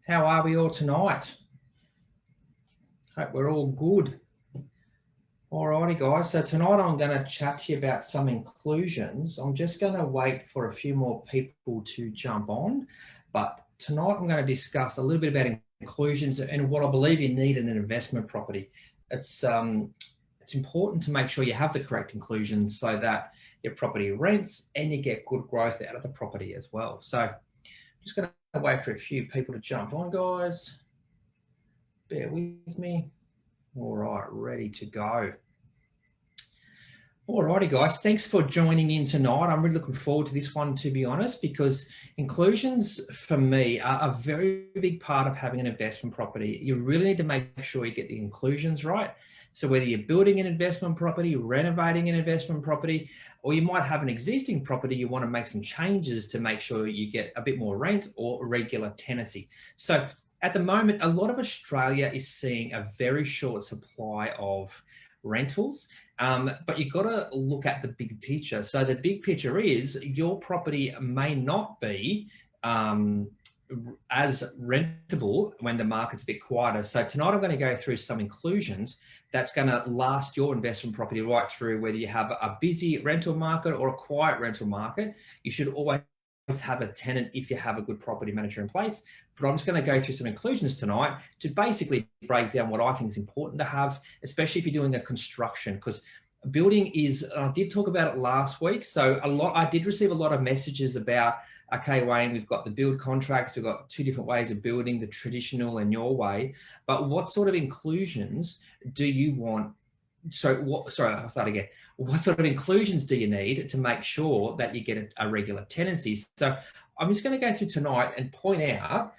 How are we all tonight? Hope we're all good. Alrighty guys, so tonight I'm going to chat to you about some inclusions. I'm just going to wait for a few more people to jump on, but tonight I'm going to discuss a little bit about inclusions and what I believe you need in an investment property. It's important to make sure you have the correct inclusions so that your property rents and you get good growth out of the property as well. So I'm just going to wait for a few people to jump on, guys. Bear with me. All right, ready to go. Alrighty guys, thanks for joining in tonight. I'm really looking forward to this one, to be honest, because inclusions for me are a very big part of having an investment property. You really need to make sure you get the inclusions right. So whether you're building an investment property, renovating an investment property, or you might have an existing property, you want to make some changes to make sure you get a bit more rent or regular tenancy. So at the moment, a lot of Australia is seeing a very short supply of rentals, but you've got to look at the big picture. So the big picture is your property may not be as rentable when the market's a bit quieter. So tonight I'm going to go through some inclusions that's going to last your investment property right through, whether you have a busy rental market or a quiet rental market. You should always have a tenant if you have a good property manager in place. But I'm just going to go through some inclusions tonight to basically break down what I think is important to have, especially if you're doing a construction, because building is, I did talk about it last week. So I did receive a lot of messages about, okay, Wayne, we've got the build contracts, we've got two different ways of building, the traditional and your way, but what sort of inclusions do you want? Sorry, I'll start again. What sort of inclusions do you need to make sure that you get a regular tenancy? So I'm just going to go through tonight and point out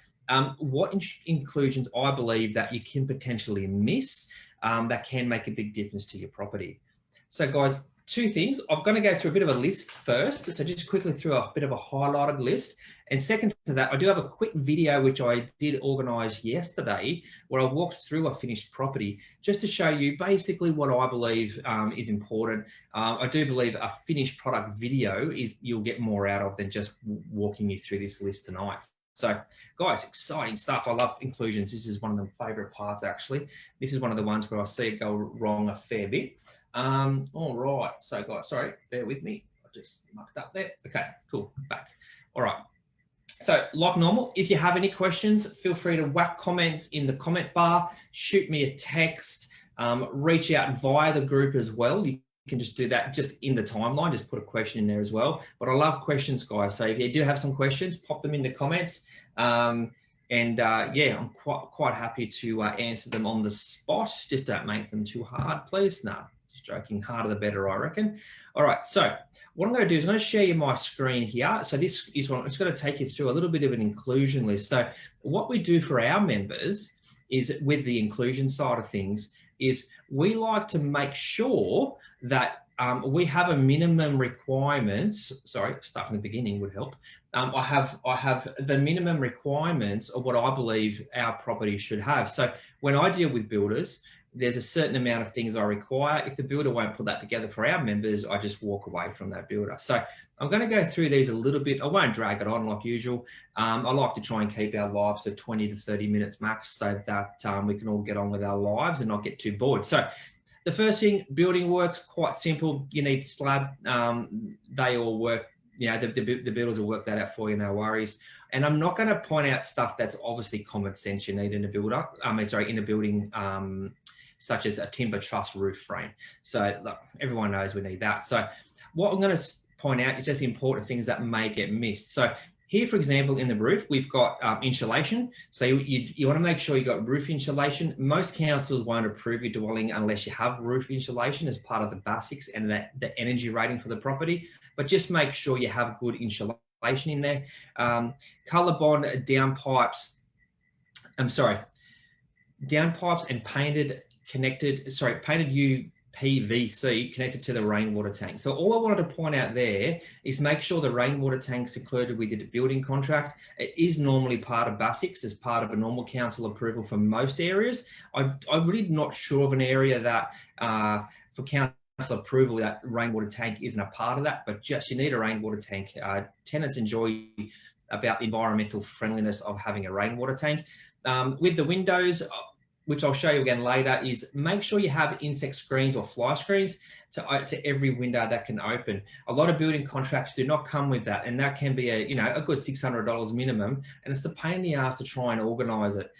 what inclusions I believe that you can potentially miss that can make a big difference to your property. So guys, two things. I'm going to go through a bit of a list first. So just quickly through a bit of a highlighted list. And second to that, I do have a quick video, which I did organise yesterday, where I walked through a finished property just to show you basically what I believe is important. I do believe a finished product video is you'll get more out of than just walking you through this list tonight. So guys, exciting stuff. I love inclusions. This is one of my favourite parts, actually. This is one of the ones where I see it go wrong a fair bit. All right, so guys, sorry, bear with me. I just mucked up there. Okay, cool, back. All right. So like normal, if you have any questions, feel free to whack comments in the comment bar, shoot me a text, reach out via the group as well. You can just do that just in the timeline, just put a question in there as well. But I love questions, guys. So if you do have some questions, pop them in the comments. Yeah, I'm quite happy to answer them on the spot. Just don't make them too hard, please. No. Joking, harder the better, I reckon. All right, so what I'm going to do is I'm going to share you my screen here. So this is what I'm just going to take you through a little bit of an inclusion list. So what we do for our members is, with the inclusion side of things, is we like to make sure that we have a minimum requirements. Sorry, start from the beginning would help. I have the minimum requirements of what I believe our property should have. So when I deal with builders, there's a certain amount of things I require. If the builder won't put that together for our members, I just walk away from that builder. So I'm going to go through these a little bit. I won't drag it on like usual. I like to try and keep our lives to 20 to 30 minutes max so that we can all get on with our lives and not get too bored. So the first thing, building works, quite simple. You need slab. They all work. You know, the builders will work that out for you, no worries. And I'm not going to point out stuff that's obviously common sense you need in a builder. In a building, such as a timber truss roof frame. So look, everyone knows we need that. So what I'm going to point out is just the important things that may get missed. So here, for example, in the roof, we've got insulation. So you want to make sure you got roof insulation. Most councils won't approve your dwelling unless you have roof insulation as part of the basics and the energy rating for the property. But just make sure you have good insulation in there. Colorbond downpipes. Downpipes and painted UPVC connected to the rainwater tank. So all I wanted to point out there is make sure the rainwater tank's included with your building contract. It is normally part of basics as part of a normal council approval for most areas. I'm really not sure of an area that for council approval that rainwater tank isn't a part of that, but just you need a rainwater tank. Tenants enjoy about the environmental friendliness of having a rainwater tank. With the windows, which I'll show you again later, is make sure you have insect screens or fly screens to every window that can open. A lot of building contracts do not come with that, and that can be a good $600 minimum, and it's the pain in the ass to try and organise it.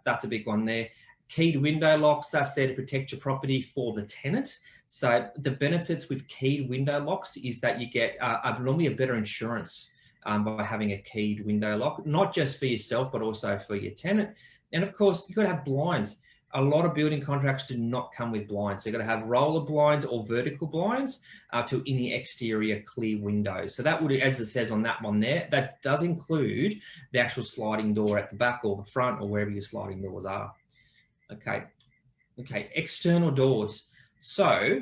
That's a big one there. Keyed window locks, that's there to protect your property for the tenant. So the benefits with keyed window locks is that you get normally a better insurance by having a keyed window lock, not just for yourself, but also for your tenant. And of course, you've got to have blinds. A lot of building contracts do not come with blinds. So you've got to have roller blinds or vertical blinds in the exterior clear windows. So that would, as it says on that one there, that does include the actual sliding door at the back or the front or wherever your sliding doors are. Okay, external doors. So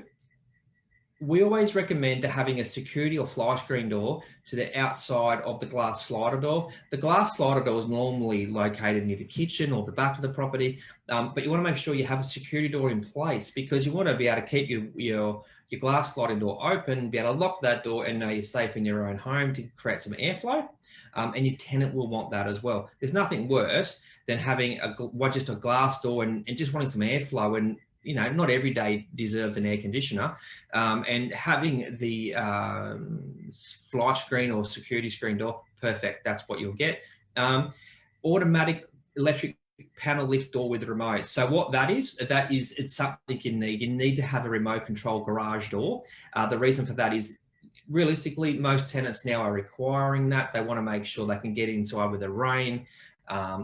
we always recommend having a security or fly screen door to the outside of the glass slider door. The glass slider door is normally located near the kitchen or the back of the property, but you want to make sure you have a security door in place, because you want to be able to keep your glass sliding door open, be able to lock that door and know you're safe in your own home to create some airflow. And your tenant will want that as well. There's nothing worse than having just a glass door and just wanting some airflow, and not every day deserves an air conditioner. And having the fly screen or security screen door, perfect. That's what you'll get. Automatic electric panel lift door with a remote. So what that is, it's something you need. You need to have a remote control garage door. The reason for that is, realistically, most tenants now are requiring that. They want to make sure they can get inside with the rain.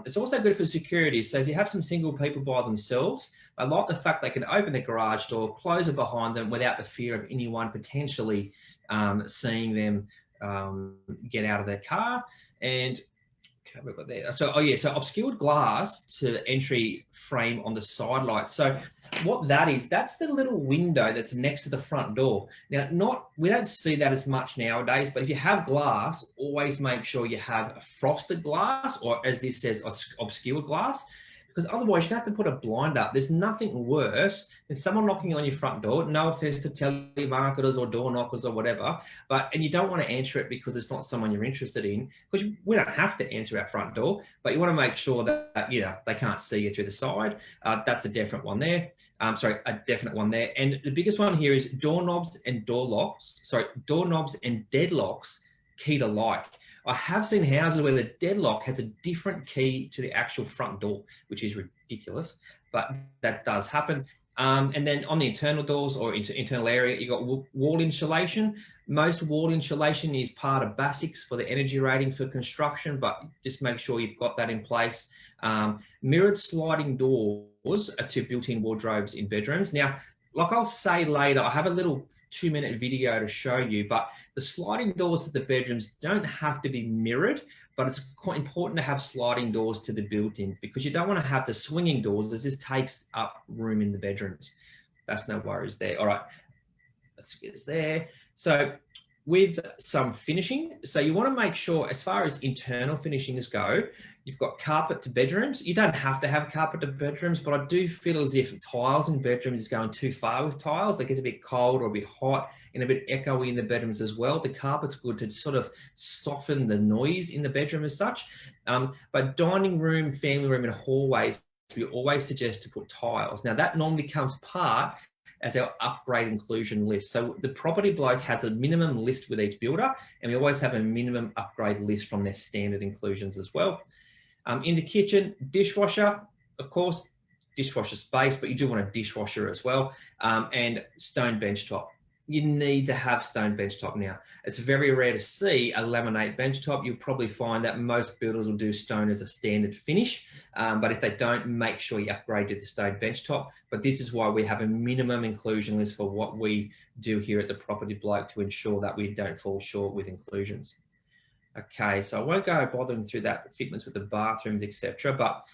It's also good for security. So if you have some single people by themselves, I like the fact they can open the garage door, close it behind them without the fear of anyone potentially seeing them get out of their car. And okay, we've got there. So, so obscured glass to entry frame on the side light. So what that is, that's the little window that's next to the front door. Now, we don't see that as much nowadays, but if you have glass, always make sure you have a frosted glass, or as this says, obscured glass, because otherwise you have to put a blind up. There's nothing worse than someone knocking on your front door. No offense to telemarketers or door knockers or whatever, and you don't want to answer it because it's not someone you're interested in, because we don't have to answer our front door, but you want to make sure that they can't see you through the side. That's a definite one there. A definite one there. And the biggest one here is doorknobs and doorknobs and deadlocks keyed alike. I have seen houses where the deadlock has a different key to the actual front door, which is ridiculous, but that does happen. And then on the internal doors or internal area, you've got wall insulation. Most wall insulation is part of BASIX for the energy rating for construction, but just make sure you've got that in place. Mirrored sliding doors are to built-in wardrobes in bedrooms. Now, like I'll say later, I have a little 2-minute video to show you, but the sliding doors to the bedrooms don't have to be mirrored, but it's quite important to have sliding doors to the built-ins, because you don't want to have the swinging doors, as this takes up room in the bedrooms. That's no worries there. All right, let's get this there. So with some finishing, so you want to make sure, as far as internal finishings go, you've got carpet to bedrooms. You don't have to have carpet to bedrooms, but I do feel as if tiles in bedrooms is going too far with tiles. It gets a bit cold or a bit hot and a bit echoey in the bedrooms as well. The carpet's good to sort of soften the noise in the bedroom as such. But dining room, family room and hallways, we always suggest to put tiles. Now that normally comes part as our upgrade inclusion list. So the Property Bloke has a minimum list with each builder, and we always have a minimum upgrade list from their standard inclusions as well. In the kitchen, dishwasher, of course, dishwasher space, but you do want a dishwasher as well, and stone bench top. You need to have stone bench top now. It's very rare to see a laminate bench top. You'll probably find that most builders will do stone as a standard finish, but if they don't, make sure you upgrade to the stone bench top. But this is why we have a minimum inclusion list for what we do here at the Property Bloke to ensure that we don't fall short with inclusions. Okay, so I won't go bothering through that fitments with the bathrooms, etc. But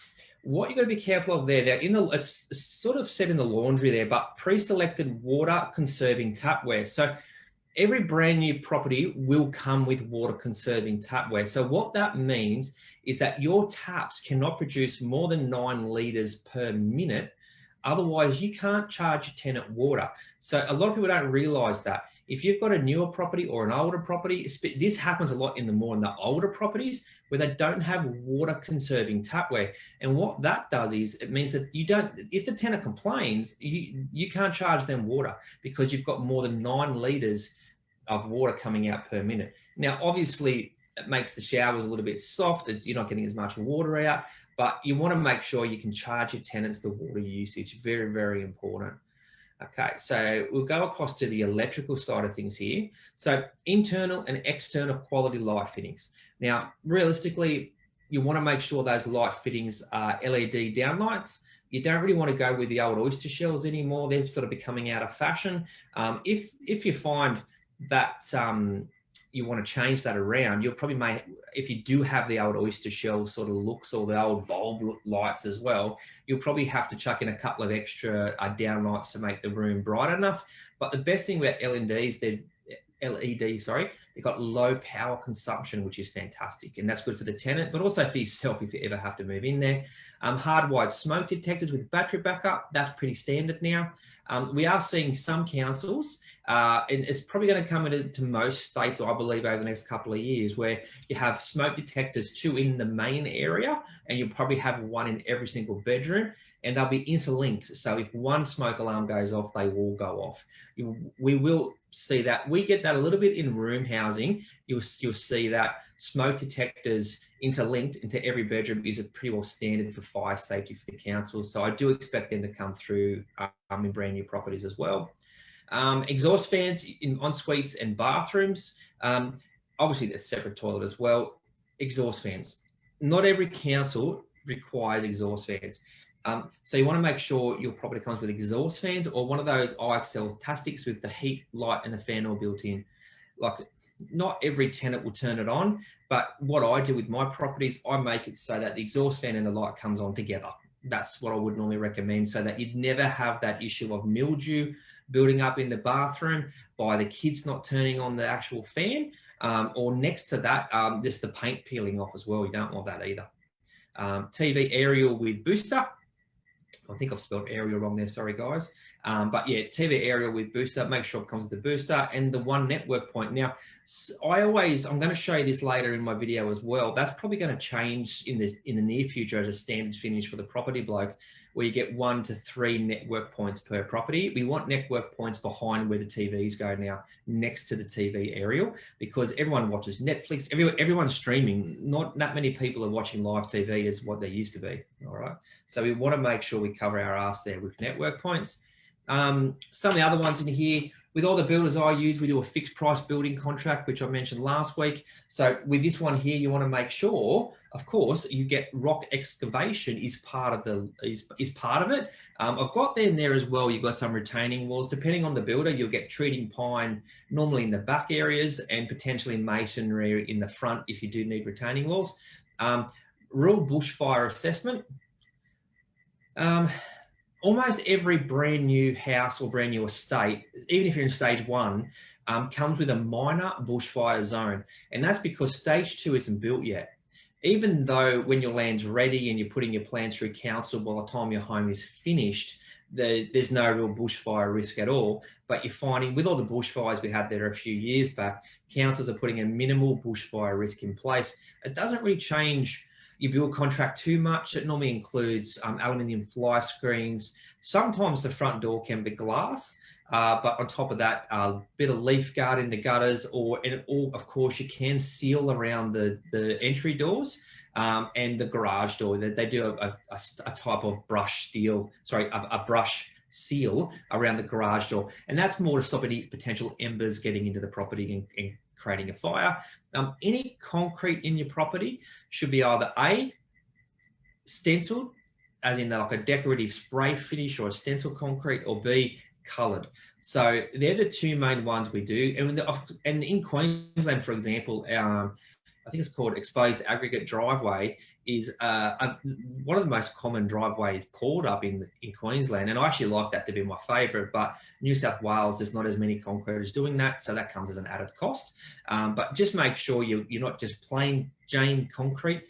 what you've got to be careful of there, it's sort of set in the laundry there, but pre-selected water conserving tapware. So every brand new property will come with water conserving tapware. So what that means is that your taps cannot produce more than 9 litres per minute. Otherwise, you can't charge your tenant water. So a lot of people don't realise that. If you've got a newer property or an older property, this happens a lot in the older properties where they don't have water conserving tapware. And what that does is it means that if the tenant complains, you can't charge them water because you've got more than 9 litres of water coming out per minute. Now, obviously, it makes the showers a little bit soft. You're not getting as much water out, but you want to make sure you can charge your tenants the water usage. Very, very important. Okay, so we'll go across to the electrical side of things here. So internal and external quality light fittings. Now, realistically, you want to make sure those light fittings are LED downlights. You don't really want to go with the old oyster shells anymore. They're sort of becoming out of fashion. If you find that you want to change that around, you'll probably if you do have the old oyster shell sort of looks or the old bulb lights as well, you'll probably have to chuck in a couple of extra downlights to make the room bright enough. But the best thing about LEDs, they've got low power consumption, which is fantastic. And that's good for the tenant, but also for yourself if you ever have to move in there. Hardwired smoke detectors with battery backup, that's pretty standard now. We are seeing some councils, and it's probably going to come into most states, I believe, over the next couple of years, where you have smoke detectors 2 in the main area, and you'll probably have 1 in every single bedroom, and they'll be interlinked. So if one smoke alarm goes off, they will go off. We will see that. We get that a little bit in room housing. You'll see that smoke detectors interlinked into every bedroom is a pretty well standard for fire safety for the council. So I do expect them to come through in brand new properties as well. Exhaust fans in en-suites and bathrooms. Obviously, there's separate toilet as well. Exhaust fans. Not every council requires exhaust fans. So you want to make sure your property comes with exhaust fans or one of those IXL Tastics with the heat, light, and the fan all built in. Like, not every tenant will turn it on, but what I do with my properties, I make it so that the exhaust fan and the light comes on together. That's what I would normally recommend, so that you'd never have that issue of mildew building up in the bathroom by the kids not turning on the actual fan, or next to that, just the paint peeling off as well. You don't want that either. TV aerial with booster. I think I've spelled aerial wrong there, sorry guys. But yeah, TV aerial with booster, make sure it comes with the booster and the 1 network point. Now, I'm going to show you this later in my video as well. That's probably going to change in the near future as a standard finish for the Property Bloke, where you get 1 to 3 network points per property. We want network points behind where the TVs go now, next to the TV aerial, because everyone watches Netflix, everyone's streaming. Not that many people are watching live TV as what they used to be, all right? So we want to make sure we cover our ass there with network points. Some of the other ones in here, with all the builders I use, we do a fixed price building contract, which I mentioned last week. So with this one here, you want to make sure, of course, you get rock excavation is part of it. I've got in there as well, you've got some retaining walls. Depending on the builder, you'll get treating pine normally in the back areas and potentially masonry in the front if you do need retaining walls. Rural bushfire assessment. Almost every brand new house or brand new estate, even if you're in stage 1, comes with a minor bushfire zone. And that's because stage 2 isn't built yet. Even though when your land's ready and you're putting your plans through council by the time your home is finished, there's no real bushfire risk at all. But you're finding with all the bushfires we had there a few years back, councils are putting a minimal bushfire risk in place. It doesn't really change your build contract too much. It normally includes aluminium fly screens. Sometimes the front door can be glass, but on top of that, a bit of leaf guard in the gutters, or of course you can seal around the entry doors and the garage door. They do a type of brush seal around the garage door, and that's more to stop any potential embers getting into the property and creating a fire. Any concrete in your property should be either A, stenciled, as in like a decorative spray finish or a stencil concrete, or B, coloured. So they're the 2 main ones we do. And in Queensland, for example, I think it's called exposed aggregate driveway, is one of the most common driveways poured up in Queensland. And I actually like that to be my favourite, but New South Wales, there's not as many concreters doing that. So that comes as an added cost. But just make sure you're not just plain Jane concrete.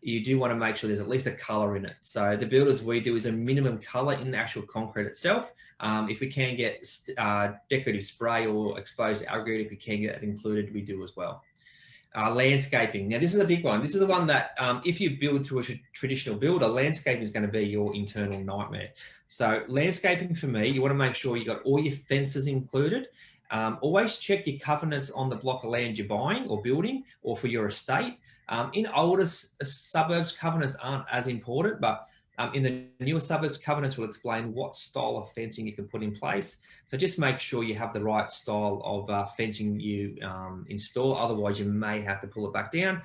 you do want to make sure there's at least a color in it. So the builders we do is a minimum color in the actual concrete itself. If we can get decorative spray or exposed aggregate, if we can get that included, we do as well. Landscaping. Now, this is a big one. This is the one that if you build through a traditional builder, landscaping is going to be your internal nightmare. So landscaping for me, you want to make sure you got all your fences included. Always check your covenants on the block of land you're buying or building or for your estate. In older suburbs, covenants aren't as important, but in the newer suburbs, covenants will explain what style of fencing you can put in place. So just make sure you have the right style of fencing you install. Otherwise, you may have to pull it back down.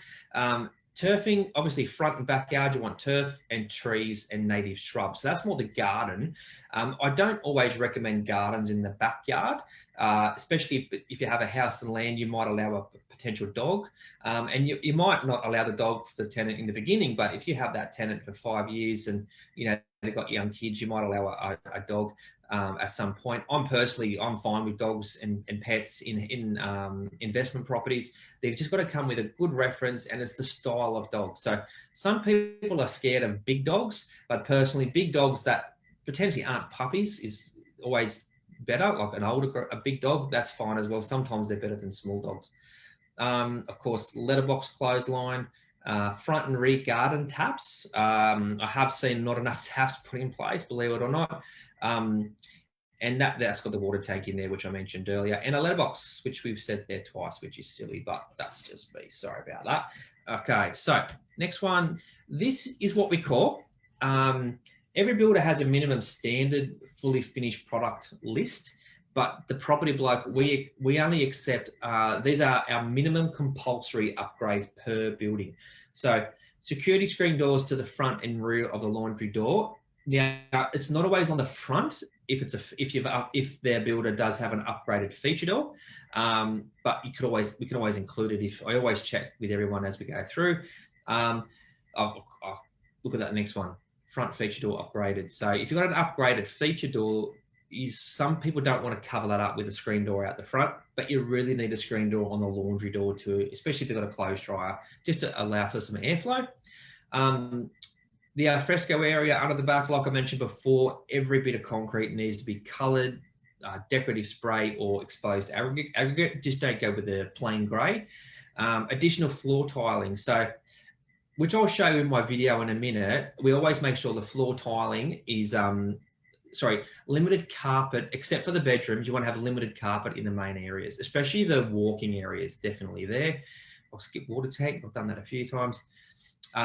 Turfing, obviously front and backyard, you want turf and trees and native shrubs. So that's more the garden. I don't always recommend gardens in the backyard, especially if you have a house and land, you might allow a potential dog. And you might not allow the dog for the tenant in the beginning, but if you have that tenant for 5 years and, you know, they've got young kids, you might allow a dog at some point. I'm fine with dogs and pets in investment properties. They've just got to come with a good reference, and it's the style of dog. So some people are scared of big dogs, but personally, big dogs that potentially aren't puppies is always better. Like a big dog, that's fine as well. Sometimes they're better than small dogs. Of course, letterbox clothesline. Front and rear garden taps. I have seen not enough taps put in place, believe it or not. And that's got the water tank in there, which I mentioned earlier, and a letterbox, which we've said there twice, which is silly, but that's just me. Sorry about that. Okay, so next one. This is what we call, every builder has a minimum standard fully finished product list, but the property block, we only accept, these are our minimum compulsory upgrades per building. So security screen doors to the front and rear of the laundry door. Now, it's not always on the front if their builder does have an upgraded feature door, but we can always include it. If I always check with everyone as we go through. I'll look at that next one. Front feature door upgraded. So if you've got an upgraded feature door, some people don't want to cover that up with a screen door out the front, but you really need a screen door on the laundry door too, especially if they've got a clothes dryer, just to allow for some airflow. The alfresco area under the back, like I mentioned before, every bit of concrete needs to be coloured, decorative spray or exposed aggregate. Just don't go with the plain grey. Additional floor tiling. So, which I'll show you in my video in a minute. We always make sure the floor tiling is, limited carpet, except for the bedrooms. You want to have limited carpet in the main areas, especially the walking areas, definitely there. I'll skip water tank. I've done that a few times.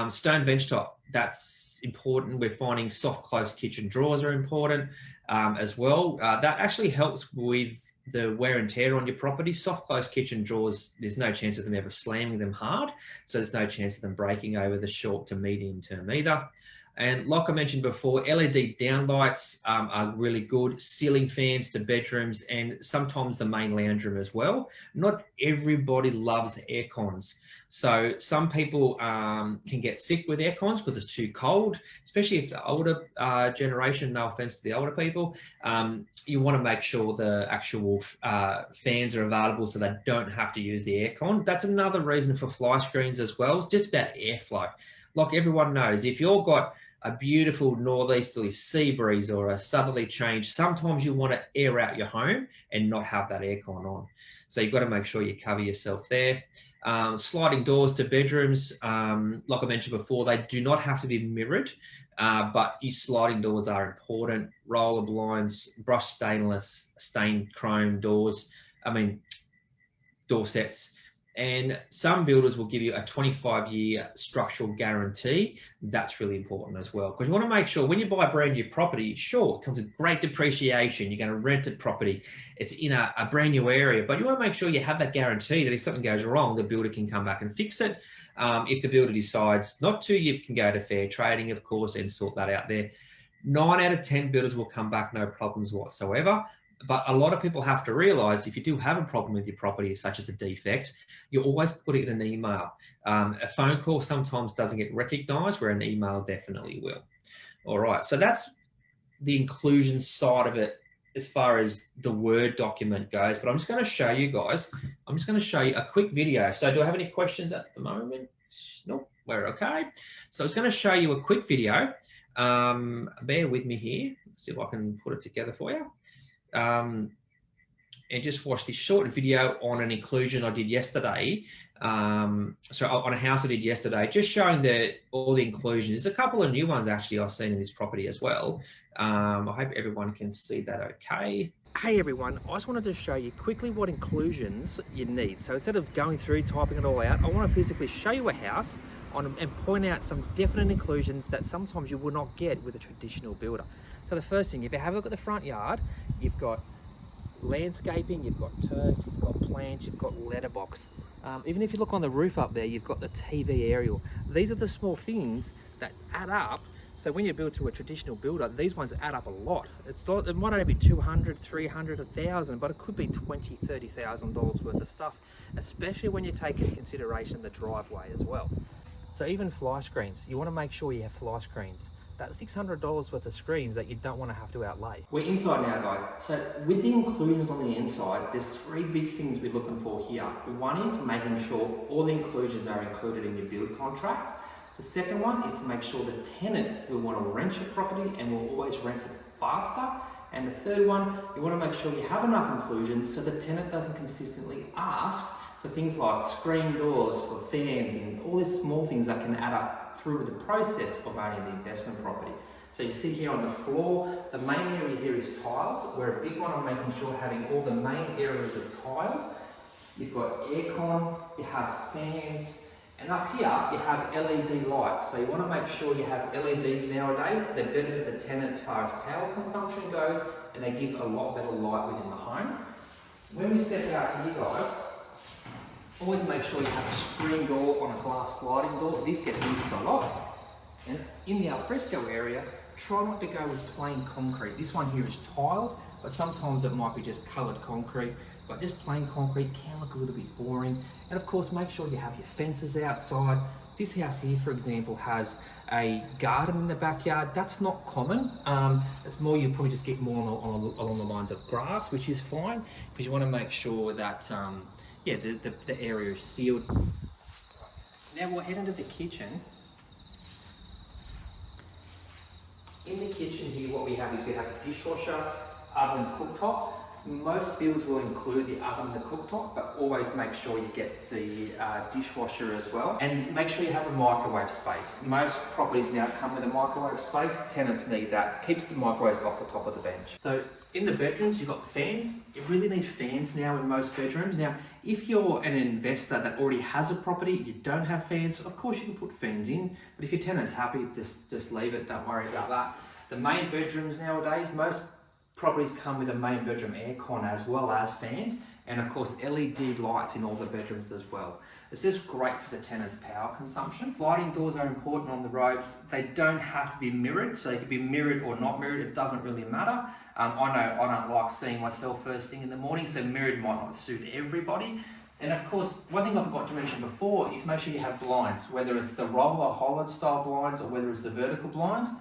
Stone benchtop, that's important. We're finding soft close kitchen drawers are important as well. That actually helps with the wear and tear on your property. Soft close kitchen drawers, there's no chance of them ever slamming them hard, so there's no chance of them breaking over the short to medium term either. And like I mentioned before, LED downlights are really good. Ceiling fans to bedrooms and sometimes the main lounge room as well. Not everybody loves air cons. So some people can get sick with air cons because it's too cold, especially if the older generation, no offense to the older people, you want to make sure the actual fans are available so they don't have to use the air con. That's another reason for fly screens as well. It's just about airflow. Like everyone knows, if you've got a beautiful northeasterly sea breeze or a southerly change, sometimes you want to air out your home and not have that aircon on. So you've got to make sure you cover yourself there. Sliding doors to bedrooms, like I mentioned before, they do not have to be mirrored, but sliding doors are important. Roller blinds, brushed stainless, stained chrome doors, door sets. And some builders will give you a 25-year structural guarantee. That's really important as well, because you want to make sure when you buy a brand new property, sure, it comes with great depreciation. You're going to rent it property. It's in a brand new area, but you want to make sure you have that guarantee that if something goes wrong, the builder can come back and fix it. If the builder decides not to, you can go to fair trading, of course, and sort that out there. 9 out of 10 builders will come back, no problems whatsoever. But a lot of people have to realise if you do have a problem with your property, such as a defect, you always put it in an email. A phone call sometimes doesn't get recognised, where an email definitely will. All right, so that's the inclusion side of it as far as the Word document goes. But I'm just going to show you guys, I'm just going to show you a quick video. So do I have any questions at the moment? Nope. We're okay. So I was going to show you a quick video. Bear with me here. See if I can put it together for you. And just watch this short video on an inclusion I did yesterday. On a house I did yesterday, just showing all the inclusions. There's a couple of new ones actually I've seen in this property as well. I hope everyone can see that okay. Hey everyone, I just wanted to show you quickly what inclusions you need. So instead of going through typing it all out, I want to physically show you a house and point out some definite inclusions that sometimes you will not get with a traditional builder. So the first thing, if you have a look at the front yard, you've got landscaping, you've got turf, you've got plants, you've got letterbox. Even if you look on the roof up there, you've got the TV aerial. These are the small things that add up. So when you build through a traditional builder, these ones add up a lot. It might only be 200, 300, 1,000, but it could be $20,000, $30,000 worth of stuff, especially when you take into consideration the driveway as well. So even fly screens, you want to make sure you have fly screens. That's $600 worth of screens that you don't want to have to outlay. We're inside now, guys. So with the inclusions on the inside, there's three big things we're looking for here. One is making sure all the inclusions are included in your build contract. The second one is to make sure the tenant will want to rent your property and will always rent it faster. And the third one, you want to make sure you have enough inclusions so the tenant doesn't consistently ask for things like screen doors, for fans, and all these small things that can add up through the process of owning the investment property. So you see here on the floor, the main area here is tiled. We're a big one on making sure having all the main areas are tiled. You've got aircon, you have fans, and up here you have LED lights. So you want to make sure you have LEDs nowadays. They're better for the tenant as far as power consumption goes, and they give a lot better light within the home. When we step out here, guys, always make sure you have a screen door on a glass sliding door. This gets missed a lot. And in the alfresco area, try not to go with plain concrete. This one here is tiled, but sometimes it might be just coloured concrete. But just plain concrete can look a little bit boring. And of course, make sure you have your fences outside. This house here, for example, has a garden in the backyard. That's not common. It's more, you probably just get more along the lines of grass, which is fine, because you want to make sure that the area is sealed. Now we'll head into the kitchen. In the kitchen here, what we have is we have a dishwasher, oven, cooktop. Most builds will include the oven and the cooktop, but always make sure you get the dishwasher as well. And make sure you have a microwave space. Most properties now come with a microwave space. Tenants need that. Keeps the microwaves off the top of the bench. So in the bedrooms, you've got fans. You really need fans now in most bedrooms. Now, if you're an investor that already has a property, you don't have fans, of course you can put fans in, but if your tenant's happy, just leave it, don't worry about that. The main bedrooms nowadays, most properties come with a main bedroom aircon as well as fans, and of course LED lights in all the bedrooms as well. It's just great for the tenant's power consumption. Sliding doors are important on the robes. They don't have to be mirrored, so they can be mirrored or not mirrored, it doesn't really matter. I know I don't like seeing myself first thing in the morning, so mirrored might not suit everybody. And of course, one thing I forgot to mention before is make sure you have blinds, whether it's the roller Holland style blinds or whether it's the vertical blinds.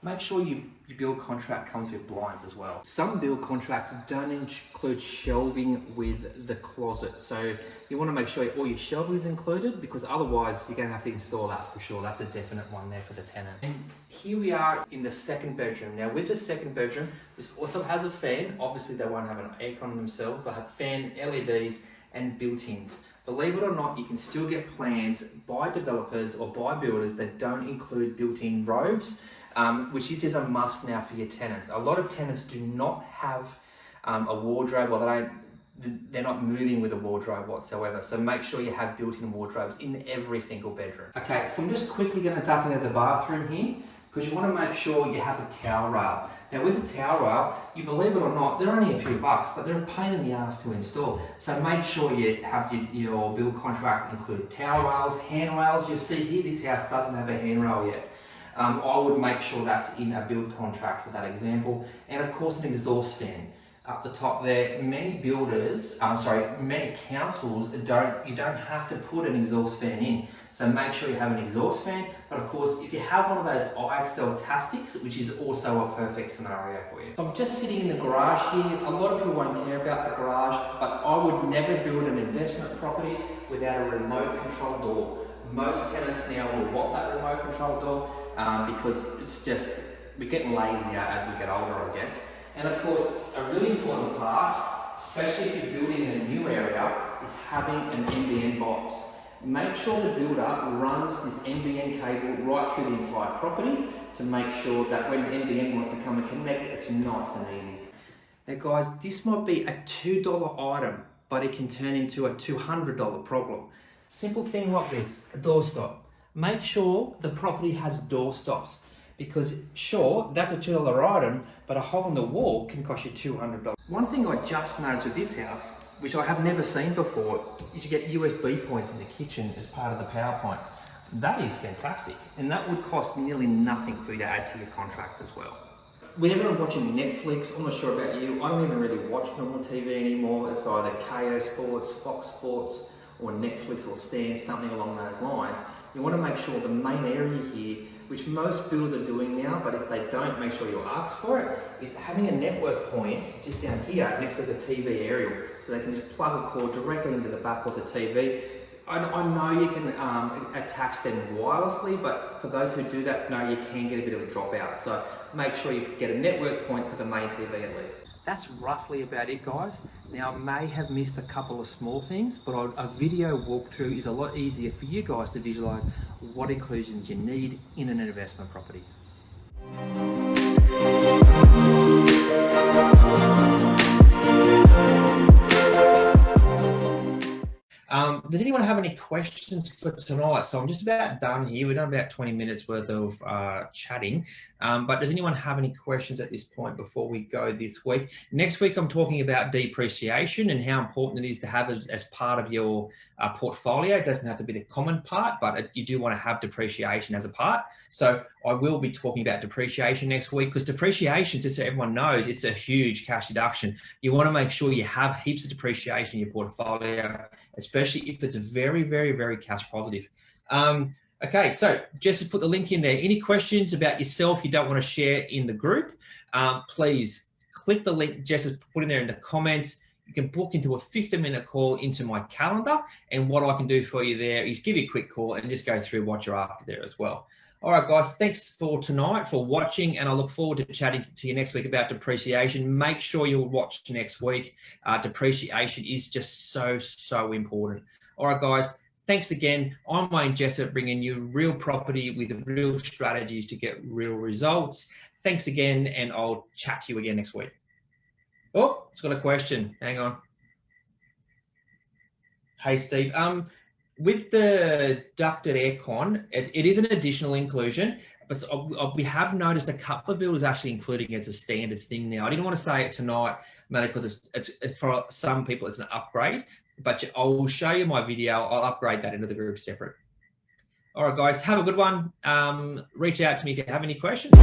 Make sure your build contract comes with blinds as well. Some build contracts don't include shelving with the closet. So you want to make sure all your shelving is included, because otherwise you're going to have to install that for sure. That's a definite one there for the tenant. And here we are in the second bedroom. Now with the second bedroom, this also has a fan. Obviously they won't have an aircon themselves. They'll have fan, LEDs and built-ins. Believe it or not, you can still get plans by developers or by builders that don't include built-in robes. Which is a must now for your tenants. A lot of tenants do not have a wardrobe, or they're not moving with a wardrobe whatsoever. So make sure you have built-in wardrobes in every single bedroom. Okay, so I'm just quickly going to duck into the bathroom here, because you want to make sure you have a towel rail. Now with a towel rail, you believe it or not, they're only a few bucks, but they're a pain in the ass to install. So make sure you have your build contract include towel rails, handrails. You'll see here, this house doesn't have a handrail yet. I would make sure that's in a build contract for that example. And of course an exhaust fan. Up the top there, many councils you don't have to put an exhaust fan in. So make sure you have an exhaust fan. But of course, if you have one of those IXL Tastics, which is also a perfect scenario for you. So I'm just sitting in the garage here. A lot of people won't care about the garage, but I would never build an investment property without a remote control door. Most tenants now will want that remote control door because it's just, we're getting lazier as we get older, I guess. And of course, a really important part, especially if you're building in a new area, is having an NBN box. Make sure the builder runs this NBN cable right through the entire property to make sure that when the NBN wants to come and connect, it's nice and easy. Now guys, this might be a $2 item, but it can turn into a $200 problem. Simple thing like this, a doorstop. Make sure the property has door stops, because sure, that's a $2 item, but a hole in the wall can cost you $200. One thing I just noticed with this house, which I have never seen before, is you get USB points in the kitchen as part of the power point. That is fantastic, and that would cost nearly nothing for you to add to your contract as well. With everyone watching Netflix, I'm not sure about you, I don't even really watch normal TV anymore. It's either KO Sports, Fox Sports, or Netflix or Stan, something along those lines. You want to make sure the main area here, which most builders are doing now, but if they don't, make sure you ask for it, is having a network point just down here next to the TV aerial, so they can just plug a cord directly into the back of the TV. I know you can attach them wirelessly, but for those who do that, no, you can get a bit of a dropout. So make sure you get a network point for the main TV at least. That's roughly about it, guys. Now, I may have missed a couple of small things, but a video walkthrough is a lot easier for you guys to visualize what inclusions you need in an investment property. Does anyone have any questions for tonight? So I'm just about done here. We've done about 20 minutes worth of chatting, but does anyone have any questions at this point before we go this week? Next week, I'm talking about depreciation and how important it is to have it as part of your portfolio. It doesn't have to be the common part, but you do want to have depreciation as a part. So I will be talking about depreciation next week, because depreciation, just so everyone knows, it's a huge cash deduction. You want to make sure you have heaps of depreciation in your portfolio, especially if it's very, very, very cash positive. Okay, so Jess has put the link in there. Any questions about yourself you don't want to share in the group, please click the link Jess has put in there in the comments. You can book into a 15-minute call into my calendar, and what I can do for you there is give you a quick call and just go through what you're after there as well. All right, guys, thanks for tonight, for watching, and I look forward to chatting to you next week about depreciation. Make sure you'll watch next week. Depreciation is just so important. All right, guys, thanks again. I'm Wayne Jessup, bringing you real property with real strategies to get real results. Thanks again, and I'll chat to you again next week. Oh, it's got a question. Hang on. Hey, Steve. With the ducted aircon, it is an additional inclusion, but we have noticed a couple of builders actually including it as a standard thing now. I didn't want to say it tonight, mainly because it's for some people it's an upgrade, but I will show you my video. I'll upgrade that into the group separate. All right, guys, have a good one. Reach out to me if you have any questions.